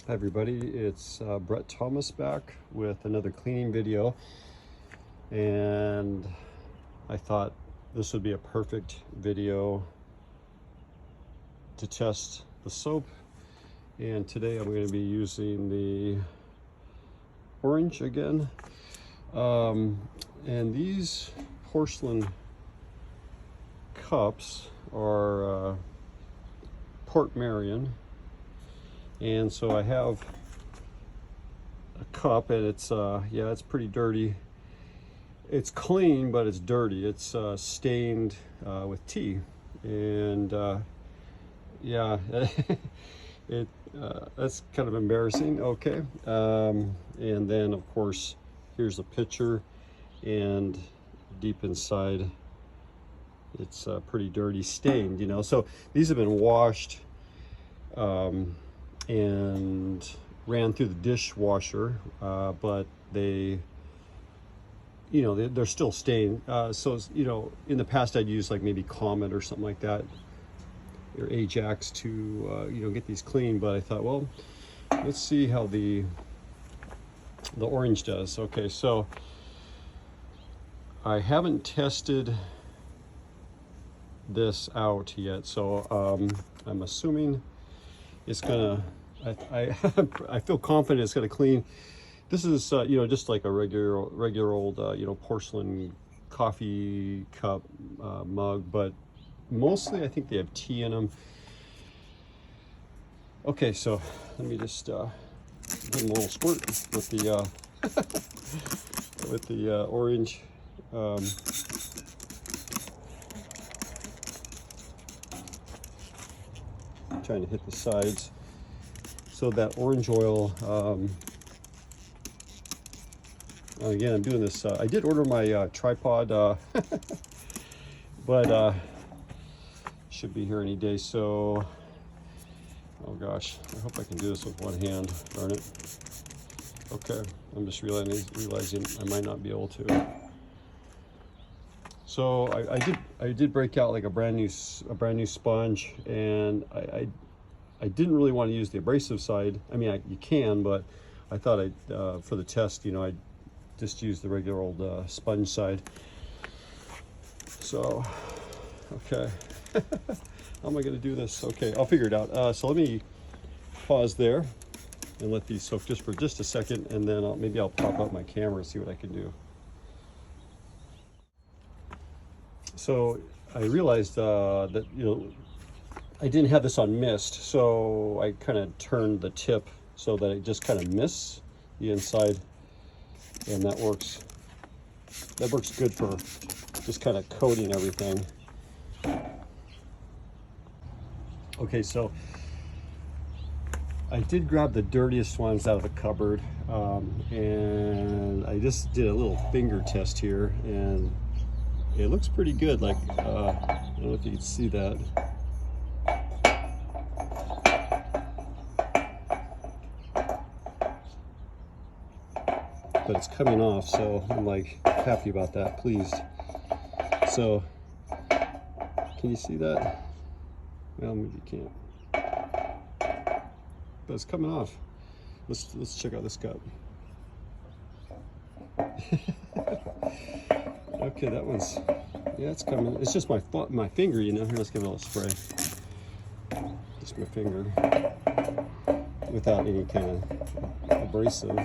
Hi everybody, it's Brett Thomas back with another cleaning video, and I thought this would be a perfect video to test the soap. And today I'm going to be using the orange again, and these porcelain cups are Porcelain. And so I have a cup, and it's yeah, it's pretty dirty. It's clean, but it's dirty. It's stained with tea, and yeah, that's kind of embarrassing. Okay, and then of course here's a picture, and deep inside it's pretty dirty, stained. You know, so these have been washed and ran through the dishwasher, but they, you know, they're still stained. So, you know, in the past I'd use like maybe Comet or something like that, or Ajax to, you know, get these clean. But I thought, well, let's see how the orange does. Okay, so I haven't tested this out yet, so I'm assuming it's gonna, I feel confident it's gonna clean. This is you know, just like a regular old you know, porcelain coffee cup mug, but mostly I think they have tea in them. Okay, so let me just give them a little squirt with the with the orange. Trying to hit the sides so that orange oil, again, I'm doing this, I did order my tripod, but should be here any day. So, oh gosh, I hope I can do this with one hand. Darn it. Okay, I'm just realizing I might not be able to. So I did break out like a brand new sponge, and I didn't really want to use the abrasive side. I mean, you can, but I thought for the test, you know, I'd just use the regular old sponge side. So, okay, how am I going to do this? Okay, I'll figure it out. So let me pause there and let these soak just for just a second, and then maybe I'll pop up my camera and see what I can do. So I realized that, you know, I didn't have this on mist, so I kind of turned the tip so that it just kind of mists the inside, and that works good for just kind of coating everything. Okay, so I did grab the dirtiest ones out of the cupboard, and I just did a little finger test here, and it looks pretty good. Like, I don't know if you can see that. But it's coming off, so I'm like happy about that, pleased. So, can you see that? Well, maybe you can't. But it's coming off. Let's check out this cup. Okay, that one's, yeah, it's coming. It's just my finger, you know. Here, let's give it a little spray. Just my finger, without any kind of abrasive.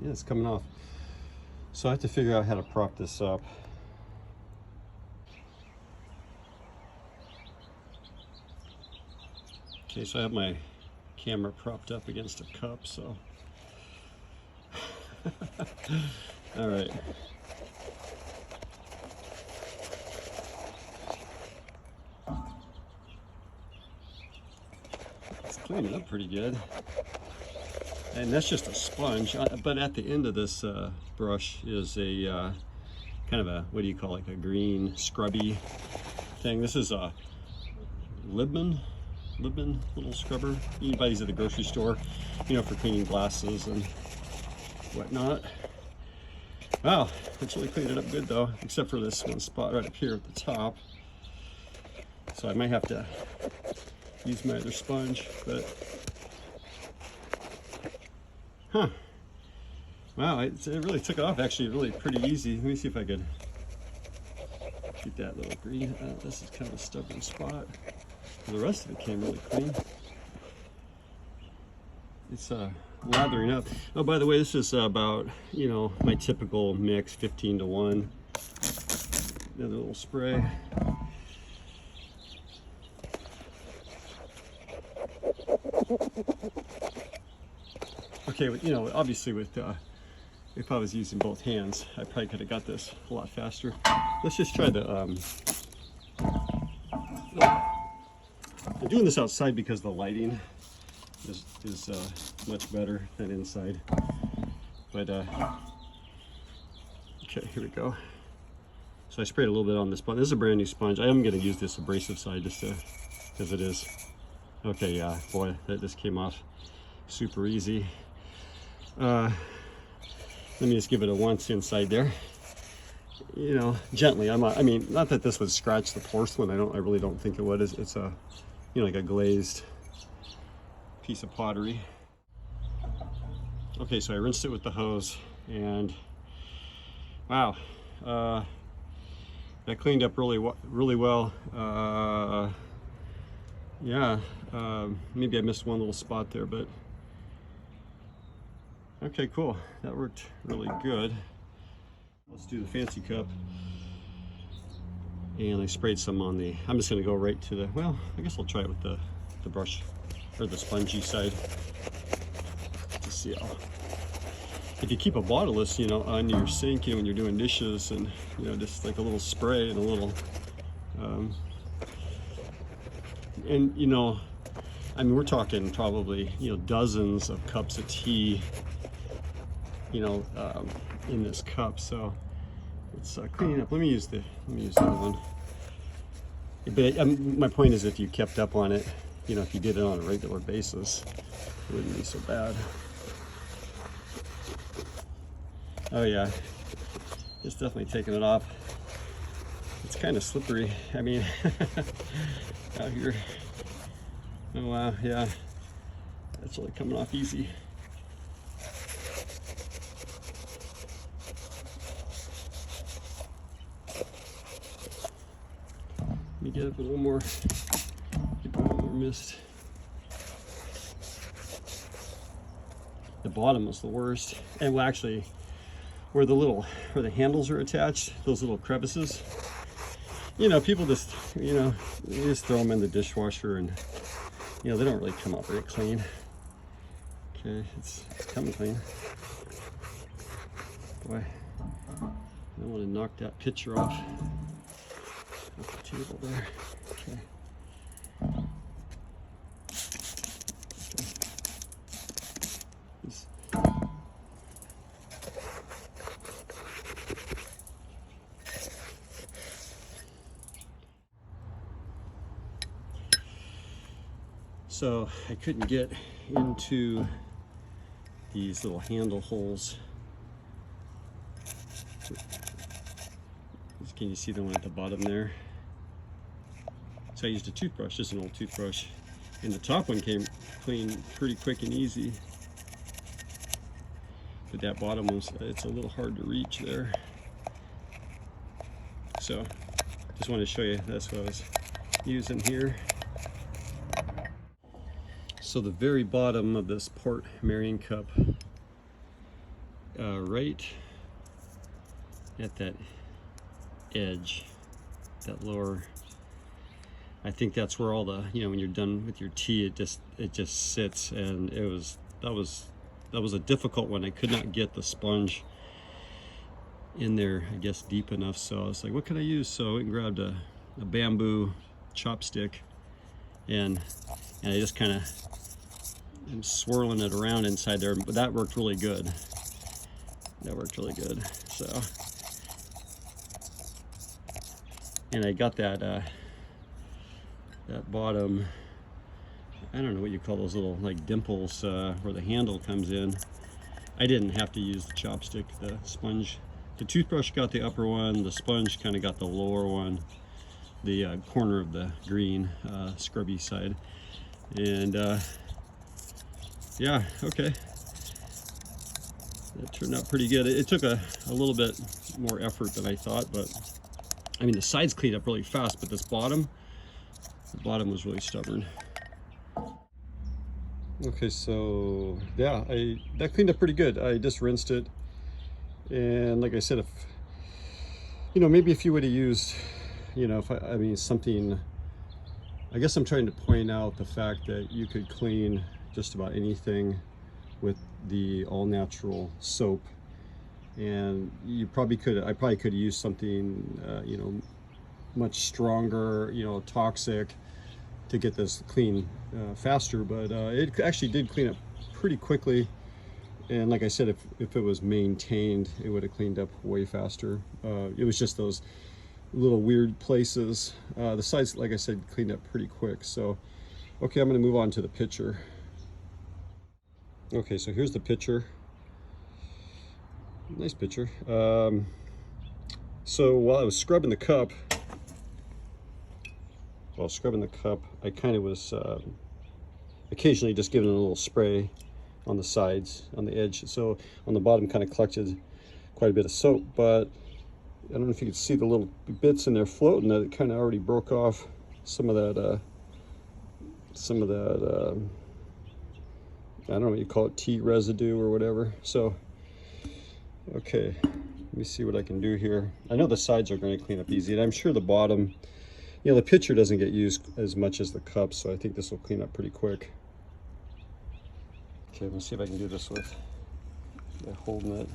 Yeah, it's coming off. So I have to figure out how to prop this up. Okay, so I have my camera propped up against a cup, so. All right. It's cleaning up pretty good. And that's just a sponge, but at the end of this brush is a kind of a, what do you call it, like a green scrubby thing. This is a Libman little scrubber. You can buy these at the grocery store, you know, for cleaning glasses and whatnot. Wow, it's really cleaned it up good though, except for this one spot right up here at the top. So I might have to use my other sponge, but Huh. Wow, it really took off actually really pretty easy. Let me see if I could get that little green. This is kind of a stubborn spot. The rest of it came really clean. It's lathering up. Oh, by the way, this is about, you know, my typical mix, 15-to-1. Another little spray. Okay, you know, obviously with if I was using both hands, I probably could have got this a lot faster. Let's just try the I'm doing this outside because the lighting is much better than inside. But okay, here we go. So I sprayed a little bit on this sponge. This is a brand new sponge. I am going to use this abrasive side just to, because it is. Okay, yeah, boy, this came off super easy. Let me just give it a once inside there. You know, gently. I mean, not that this would scratch the porcelain. I really don't think it would. It's a, you know, like a glazed piece of pottery. Okay, so I rinsed it with the hose, and wow, that cleaned up really well. Yeah, maybe I missed one little spot there, but okay, cool. That worked really good. Let's do the fancy cup. And I sprayed some on the, I'm just gonna go right to the, well, I guess I'll try it with the brush, or the spongy side, to see how. If you keep a bottle of this, you know, on your sink, you know, when you're doing dishes, and, you know, just like a little spray and a little, and, you know, I mean, we're talking probably, you know, dozens of cups of tea, you know, in this cup, so it's cleaning up. Let me use the other one. But my point is, if you kept up on it, you know, if you did it on a regular basis, it wouldn't be so bad. Oh yeah, it's definitely taking it off. It's kind of slippery. I mean, out here. Oh wow, yeah, that's really coming off easy. Let me get up a little more, get a little more mist. The bottom was the worst, and well, actually, where the handles are attached, those little crevices. You know, people just, you know, you just throw them in the dishwasher, and you know, they don't really come out very clean. Okay, it's coming clean. Boy, I don't want to knock that picture off the table there. Okay. So I couldn't get into these little handle holes. Can you see the one at the bottom there? So I used a toothbrush, just an old toothbrush. And the top one came clean pretty quick and easy. But that bottom one's, it's a little hard to reach there. So just wanted to show you, that's what I was using here. So the very bottom of this Port Marion cup, right at that edge, that lower, I think that's where all the, you know, when you're done with your tea, it just sits, and that was a difficult one. I could not get the sponge in there, I guess, deep enough. So I was like, what can I use? So I grabbed a bamboo chopstick, and I just kind of am swirling it around inside there, but that worked really good. That worked really good. So, and I got that that bottom, I don't know what you call those little like dimples where the handle comes in. I didn't have to use the chopstick. The sponge, the toothbrush got the upper one, the sponge kind of got the lower one, the corner of the green scrubby side. And yeah, okay, It turned out pretty good. It took a little bit more effort than I thought, but I mean the sides cleaned up really fast, but the bottom was really stubborn. Okay, so yeah, that cleaned up pretty good. I just rinsed it, and like I said, if maybe if you would have used, if I mean something, I guess I'm trying to point out the fact that you could clean just about anything with the all-natural soap, and I probably could have used something much stronger, toxic, to get this clean faster, but it actually did clean up pretty quickly. And like I said, if it was maintained, it would have cleaned up way faster. It was just those little weird places. The sides, like I said, cleaned up pretty quick. So okay, I'm going to move on to the pitcher. Okay, so here's the pitcher. Nice pitcher. So while I was scrubbing the cup, I kind of was occasionally just giving it a little spray on the sides, on the edge. So on the bottom kind of collected quite a bit of soap, but I don't know if you can see the little bits in there floating, that it kind of already broke off some of that I don't know what you call it, tea residue or whatever. So okay, let me see what I can do here. I know the sides are going to clean up easy, and I'm sure the bottom, the pitcher doesn't get used as much as the cup, so I think this will clean up pretty quick. Okay, let's see if I can do this with holding it.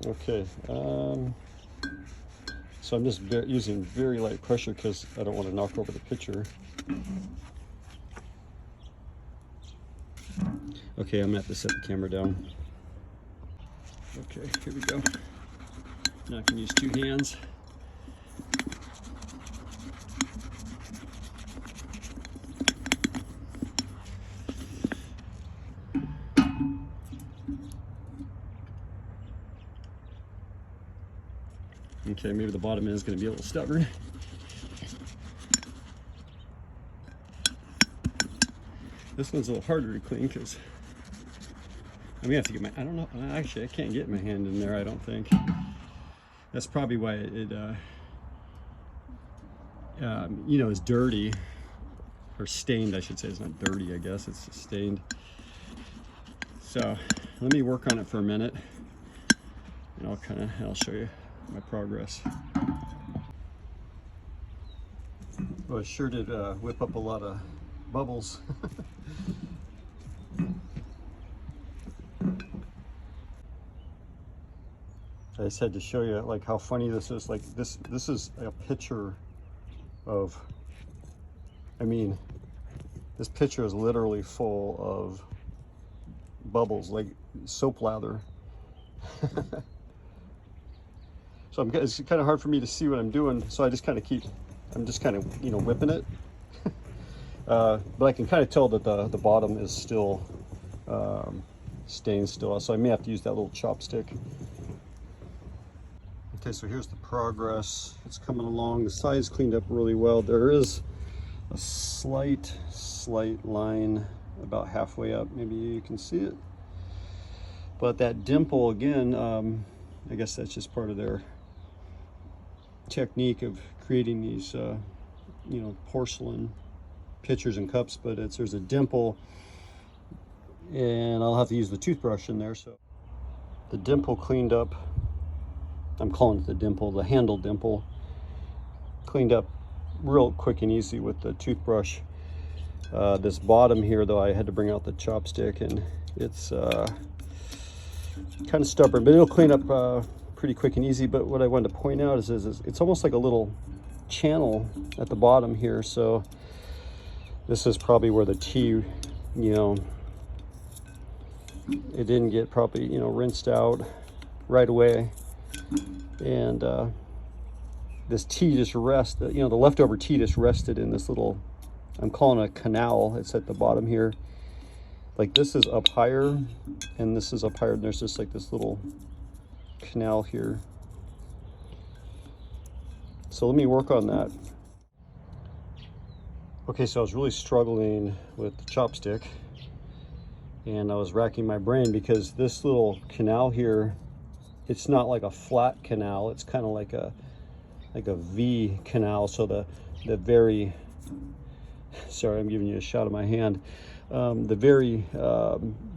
Okay, so I'm just using very light pressure because I don't want to knock over the pitcher. Okay, I'm gonna have to set the camera down. Okay, here we go. Now I can use two hands. Okay, maybe the bottom end is going to be a little stubborn. This one's a little harder to clean because I'm going to have to get my, I don't know, actually I can't get my hand in there, I don't think. That's probably why it is dirty, or stained, I should say. It's not dirty, I guess, it's stained. So let me work on it for a minute, and I'll show you my progress. Well, it sure did whip up a lot of bubbles. I just had to show you like how funny this is. Like this is a picture of, I mean, this pitcher is literally full of bubbles, like soap lather. So it's kind of hard for me to see what I'm doing, so I just kind of I'm just kind of, whipping it. But I can kind of tell that the bottom is still stained still, so I may have to use that little chopstick. Okay, so here's the progress. It's coming along. The sides cleaned up really well. There is a slight line about halfway up. Maybe you can see it. But that dimple, again, I guess that's just part of their technique of creating these, porcelain pitchers and cups. But there's a dimple, and I'll have to use the toothbrush in there. So the dimple cleaned up. I'm calling it the dimple, the handle dimple. Cleaned up real quick and easy with the toothbrush. This bottom here, though, I had to bring out the chopstick, and it's kind of stubborn, but it'll clean up pretty quick and easy. But what I wanted to point out is it's almost like a little channel at the bottom here. So this is probably where the tea, it didn't get probably, rinsed out right away. And this tea just rested, the leftover tea just rested in this little, I'm calling it a canal. It's at the bottom here. Like this is up higher, and this is up higher, and there's just like this little canal here. So let me work on that. Okay, so I was really struggling with the chopstick, And I was racking my brain because this little canal here, it's not like a flat canal, it's kind of like a V canal. So the very, sorry, I'm giving you a shot of my hand, the very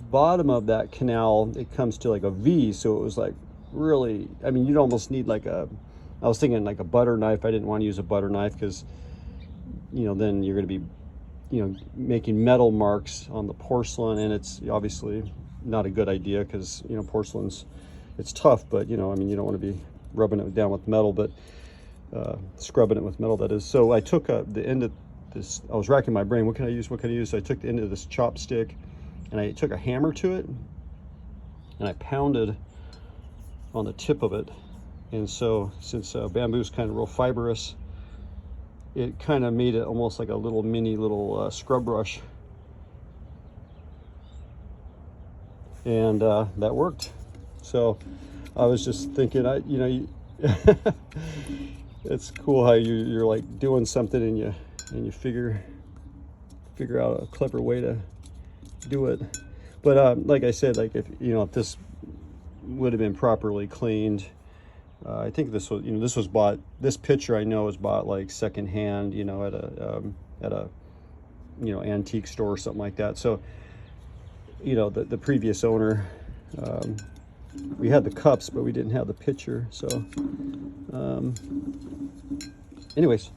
bottom of that canal, it comes to like a V. So it was like really, I mean, you'd almost need like a, I was thinking like a butter knife. I didn't want to use a butter knife because, you know, then you're going to be, you know, making metal marks on the porcelain, and it's obviously not a good idea because, you know, porcelain's, it's tough, but, you know, I mean, you don't want to be rubbing it down with metal, but scrubbing it with metal, that is. So I took the end of this, I was racking my brain, what can I use, what can I use? So I took the end of this chopstick and I took a hammer to it and I pounded on the tip of it. And so since bamboo is kind of real fibrous, it kind of made it almost like a little mini scrub brush. And that worked. So I was just thinking, you know, it's cool how you're like doing something and you figure out a clever way to do it. But like I said, like if, you know, if this would have been properly cleaned, I think this was, you know, this was bought, this picture I know was bought like secondhand, you know, at a you know, antique store or something like that. So, you know, the previous owner, we had the cups, but we didn't have the pitcher. So anyways,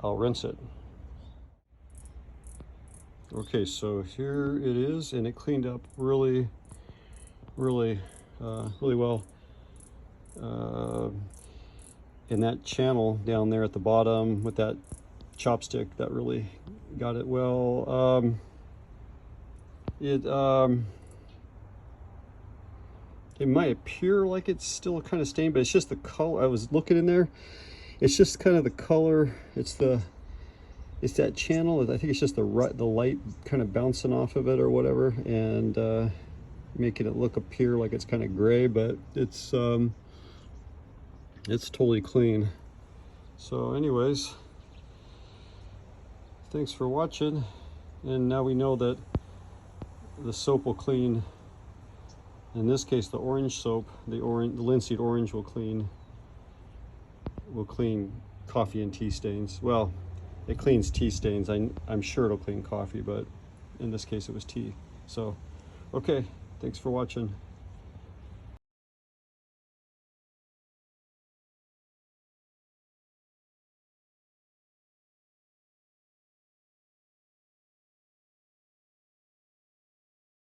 I'll rinse it. Okay, so here it is, and it cleaned up really well. And that channel down there at the bottom with that chopstick, that really got it well. It might appear like it's still kind of stained, but it's just the color. I was looking in there, it's just kind of the color. It's that channel. I think it's just the light kind of bouncing off of it or whatever, and making it appear like it's kind of gray, but it's totally clean. So anyways, thanks for watching, and now we know that the soap will clean, in this case the orange soap, the linseed orange will clean coffee and tea stains. Well, it cleans tea stains. I'm sure it'll clean coffee, but in this case it was tea. So okay, thanks for watching.